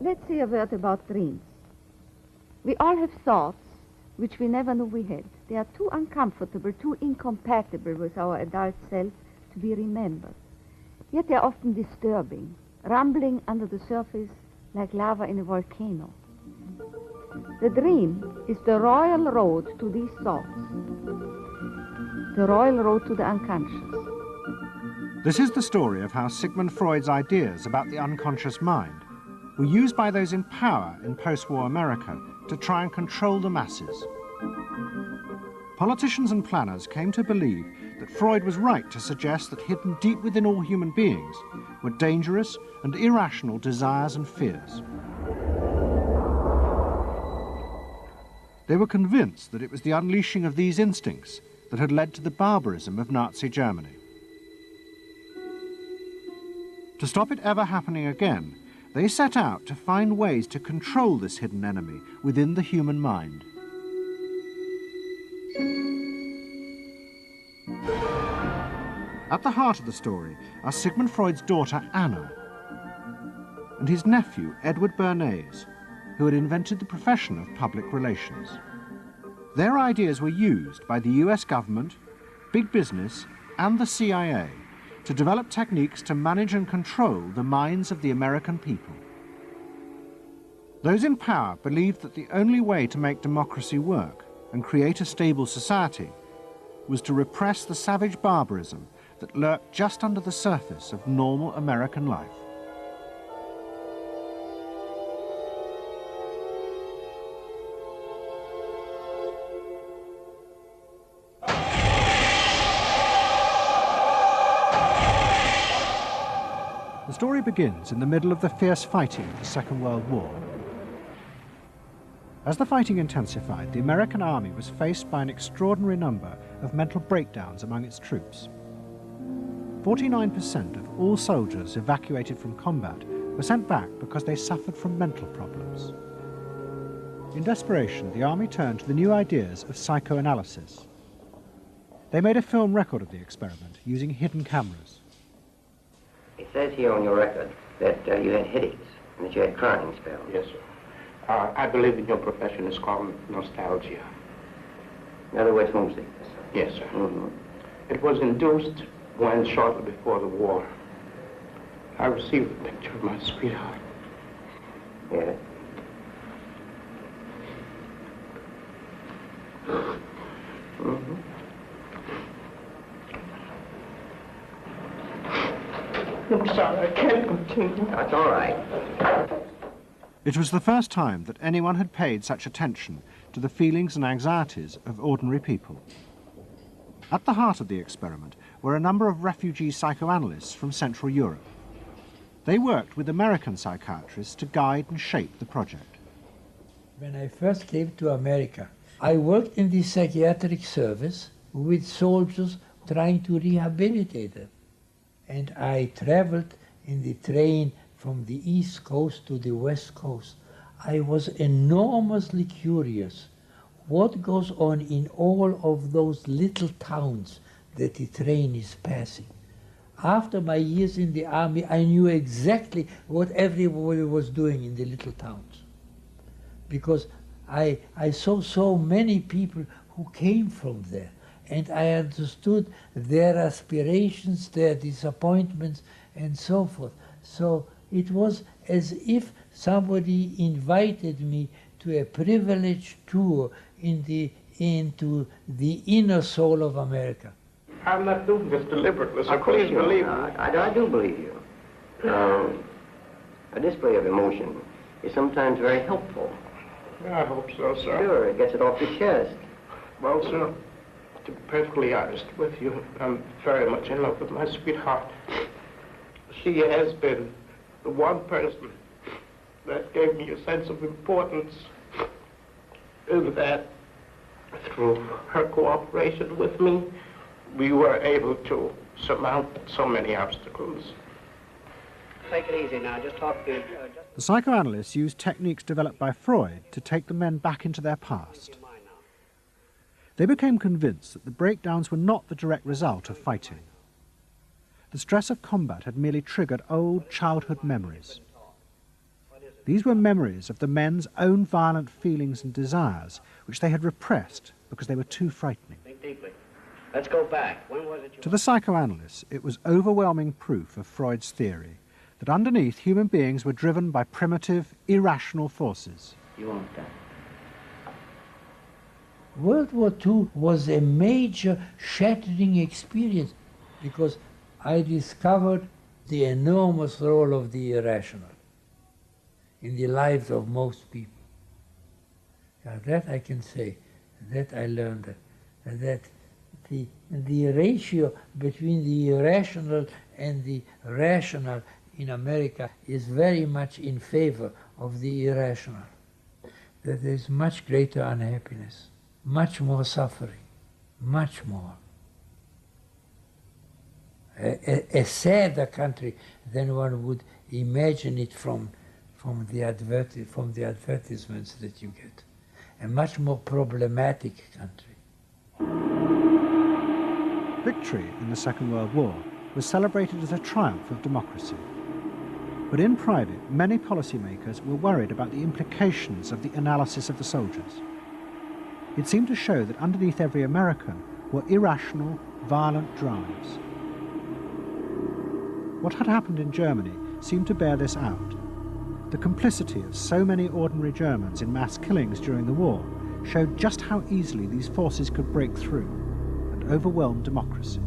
Let's say a word about dreams. We all have thoughts which we never knew we had. They are too uncomfortable, too incompatible with our adult self to be remembered. Yet they are often disturbing, rumbling under the surface like lava in a volcano. The dream is the royal road to these thoughts, the royal road to the unconscious. This is the story of how Sigmund Freud's ideas about the unconscious mind were used by those in power in post-war America to try and control the masses. Politicians and planners came to believe that Freud was right to suggest that hidden deep within all human beings were dangerous and irrational desires and fears. They were convinced that it was the unleashing of these instincts that had led to the barbarism of Nazi Germany. To stop it ever happening again, they set out to find ways to control this hidden enemy within the human mind. At the heart of the story are Sigmund Freud's daughter Anna and his nephew Edward Bernays, who had invented the profession of public relations. Their ideas were used by the US government, big business, and the CIA to develop techniques to manage and control the minds of the American people. Those in power believed that the only way to make democracy work and create a stable society was to repress the savage barbarism that lurked just under the surface of normal American life. The story begins in the middle of the fierce fighting of the Second World War. As the fighting intensified, the American army was faced by an extraordinary number of mental breakdowns among its troops. 49% of all soldiers evacuated from combat were sent back because they suffered from mental problems. In desperation, the army turned to the new ideas of psychoanalysis. They made a film record of the experiment using hidden cameras. It says here on your record that you had headaches and that you had crying spells. Yes, sir. I believe in your profession is called nostalgia. In other words, homesickness. Yes, sir. Mm-hmm. It was induced when, shortly before the war, I received a picture of my sweetheart. Yes. Mm-hmm. I'm sorry, I can't continue. That's all right. It was the first time that anyone had paid such attention to the feelings and anxieties of ordinary people. At the heart of the experiment were a number of refugee psychoanalysts from Central Europe. They worked with American psychiatrists to guide and shape the project. When I first came to America, I worked in the psychiatric service with soldiers trying to rehabilitate them. And I traveled in the train from the East Coast to the West Coast. I was enormously curious what goes on in all of those little towns that the train is passing. After my years in the army, I knew exactly what everybody was doing in the little towns. Because I saw so many people who came from there. And I understood their aspirations, their disappointments, and so forth. So it was as if somebody invited me to a privileged tour into the inner soul of America. I'm not doing this deliberately, so please believe me. I do believe you. A display of emotion is sometimes very helpful. I hope so, sir. Sure, it gets it off your chest. Well, sir, to be perfectly honest with you, I'm very much in love with my sweetheart. She has been the one person that gave me a sense of importance, in that through her cooperation with me, we were able to surmount so many obstacles. Take it easy now, just talk to... The psychoanalysts used techniques developed by Freud to take the men back into their past. They became convinced that the breakdowns were not the direct result of fighting. The stress of combat had merely triggered old childhood memories. These were memories of the men's own violent feelings and desires, which they had repressed because they were too frightening. Think deeply. Let's go back. When was it To the psychoanalysts, it was overwhelming proof of Freud's theory that underneath human beings were driven by primitive, irrational forces. You want that? World War II was a major shattering experience because I discovered the enormous role of the irrational in the lives of most people. That I can say, that I learned, that the ratio between the irrational and the rational in America is very much in favor of the irrational. That there is much greater unhappiness, much more suffering, much more. A sadder country than one would imagine it from the advertisements that you get. A much more problematic country. Victory in the Second World War was celebrated as a triumph of democracy. But in private, many policymakers were worried about the implications of the analysis of the soldiers. It seemed to show that underneath every American were irrational, violent drives. What had happened in Germany seemed to bear this out. The complicity of so many ordinary Germans in mass killings during the war showed just how easily these forces could break through and overwhelm democracy.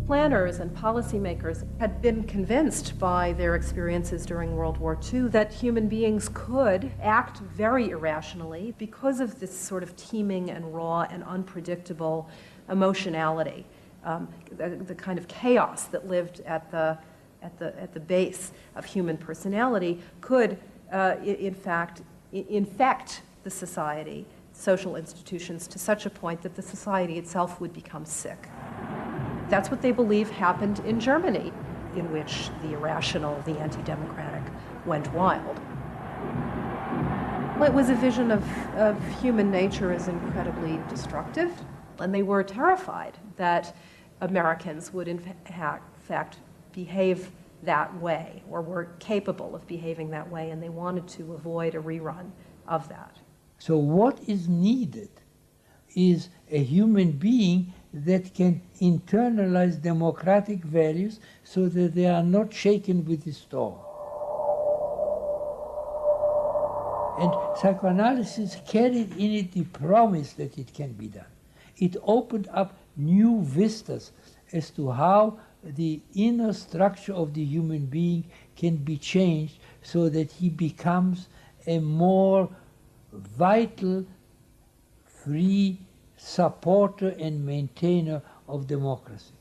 Planners and policymakers had been convinced by their experiences during World War II that human beings could act very irrationally because of this sort of teeming and raw and unpredictable emotionality, the kind of chaos that lived at the base of human personality could, in fact, infect the society, social institutions, to such a point that the society itself would become sick. That's what they believe happened in Germany, in which the irrational, the anti-democratic, went wild. It was a vision of human nature as incredibly destructive, and they were terrified that Americans would in fact behave that way, or were capable of behaving that way, and they wanted to avoid a rerun of that. So what is needed is a human being that can internalize democratic values so that they are not shaken with the storm. And psychoanalysis carried in it the promise that it can be done. It opened up new vistas as to how the inner structure of the human being can be changed so that he becomes a more vital, free supporter and maintainer of democracy.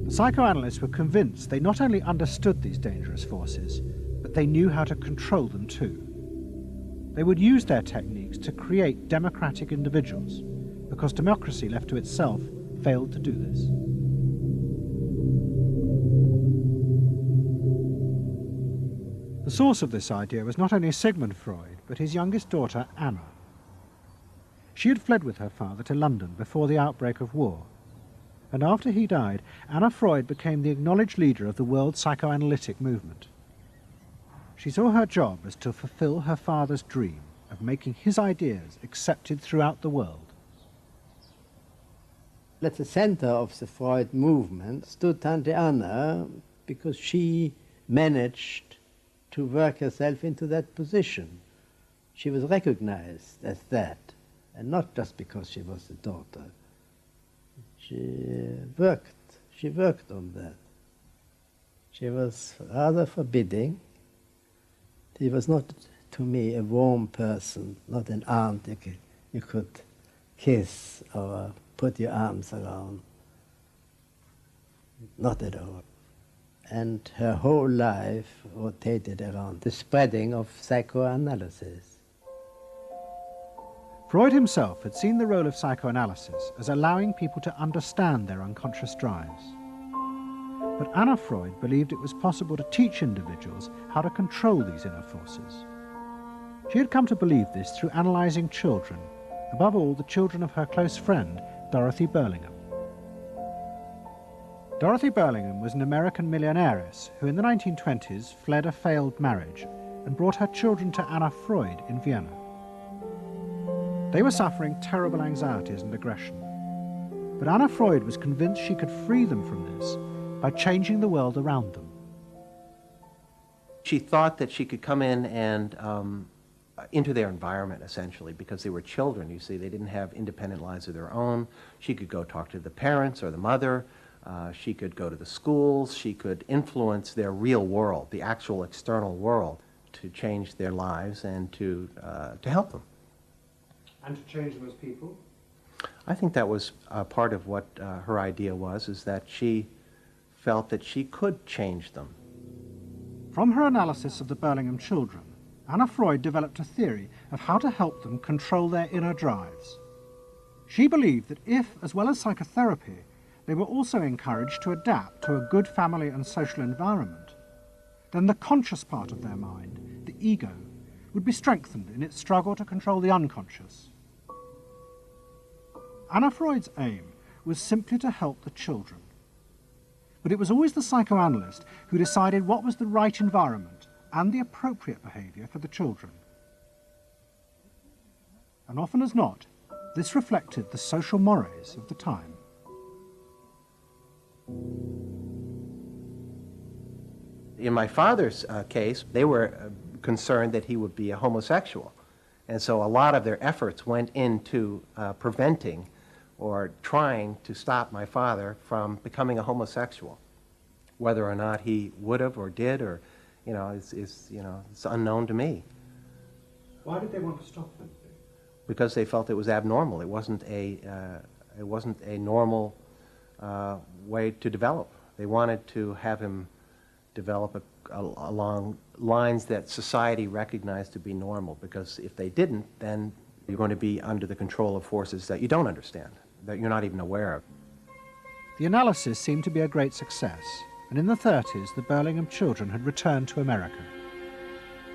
The psychoanalysts were convinced they not only understood these dangerous forces, but they knew how to control them too. They would use their techniques to create democratic individuals, because democracy left to itself failed to do this. The source of this idea was not only Sigmund Freud, but his youngest daughter, Anna. She had fled with her father to London before the outbreak of war, and after he died, Anna Freud became the acknowledged leader of the world psychoanalytic movement. She saw her job as to fulfill her father's dream of making his ideas accepted throughout the world. At the center of the Freud movement stood Tante Anna because she managed to work herself into that position. She was recognized as that, and not just because she was the daughter. She worked on that. She was rather forbidding. She was not, to me, a warm person, not an aunt you could kiss or put your arms around. Not at all. And her whole life rotated around the spreading of psychoanalysis. Freud himself had seen the role of psychoanalysis as allowing people to understand their unconscious drives. But Anna Freud believed it was possible to teach individuals how to control these inner forces. She had come to believe this through analysing children, above all the children of her close friend, Dorothy Burlingham. Dorothy Burlingham was an American millionairess who in the 1920s fled a failed marriage and brought her children to Anna Freud in Vienna. They were suffering terrible anxieties and aggression, but Anna Freud was convinced she could free them from this by changing the world around them. She thought that she could come in and into their environment, essentially, because they were children, you see. They didn't have independent lives of their own. She could go talk to the parents or the mother. She could go to the schools. She could influence their real world, the actual external world, to change their lives and to help them. And to change them as people? I think that was part of what her idea was, is that she felt that she could change them. From her analysis of the Burlingham children, Anna Freud developed a theory of how to help them control their inner drives. She believed that if, as well as psychotherapy, they were also encouraged to adapt to a good family and social environment, then the conscious part of their mind, the ego, would be strengthened in its struggle to control the unconscious. Anna Freud's aim was simply to help the children. But it was always the psychoanalyst who decided what was the right environment and the appropriate behaviour for the children. And often as not, this reflected the social mores of the time. In my father's case, they were concerned that he would be a homosexual. And so a lot of their efforts went into preventing or trying to stop my father from becoming a homosexual. Whether or not he would have or did, or, it's unknown to me. Why did they want to stop him? Because they felt it was abnormal. It wasn't a normal way to develop. They wanted to have him develop along lines that society recognized to be normal, because if they didn't, then you're going to be under the control of forces that you don't understand, that you're not even aware of. The analysis seemed to be a great success, and in the 30s the Burlingham children had returned to America.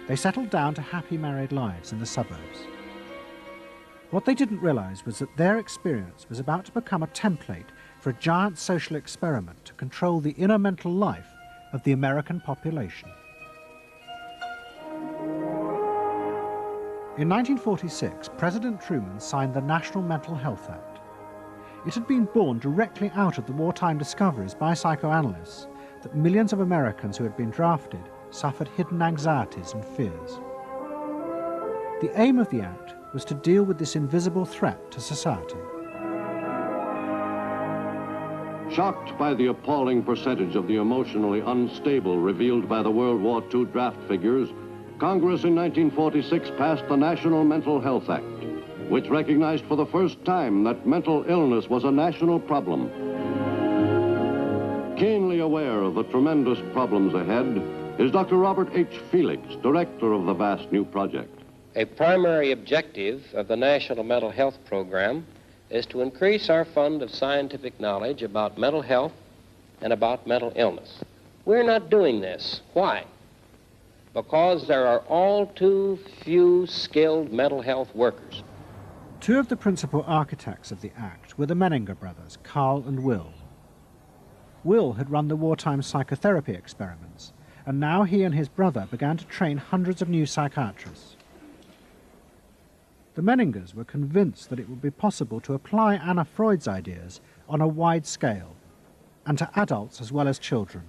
They settled down to happy married lives in the suburbs. What they didn't realize was that their experience was about to become a template for a giant social experiment to control the inner mental life of the American population. In 1946, President Truman signed the National Mental Health Act. It had been born directly out of the wartime discoveries by psychoanalysts that millions of Americans who had been drafted suffered hidden anxieties and fears. The aim of the act was to deal with this invisible threat to society. Shocked by the appalling percentage of the emotionally unstable revealed by the World War II draft figures, Congress in 1946 passed the National Mental Health Act, which recognized for the first time that mental illness was a national problem. Keenly aware of the tremendous problems ahead is Dr. Robert H. Felix, director of the vast new project. A primary objective of the National Mental Health Program is to increase our fund of scientific knowledge about mental health and about mental illness. We're not doing this. Why? Because there are all too few skilled mental health workers. Two of the principal architects of the Act were the Menninger brothers, Carl and Will. Will had run the wartime psychotherapy experiments, and now he and his brother began to train hundreds of new psychiatrists. The Menningers were convinced that it would be possible to apply Anna Freud's ideas on a wide scale, and to adults as well as children.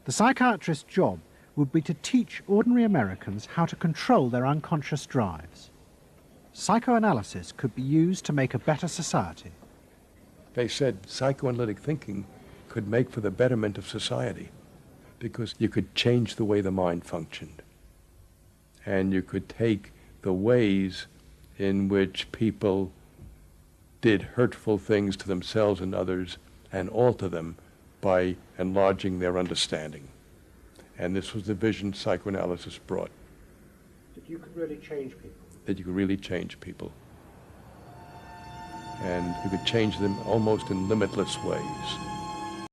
The psychiatrist's job would be to teach ordinary Americans how to control their unconscious drives. Psychoanalysis could be used to make a better society. They said psychoanalytic thinking could make for the betterment of society, because you could change the way the mind functioned, and you could take the ways in which people did hurtful things to themselves and others and alter them by enlarging their understanding. And this was the vision psychoanalysis brought. That you could really change people. That you could really change people. And you could change them almost in limitless ways.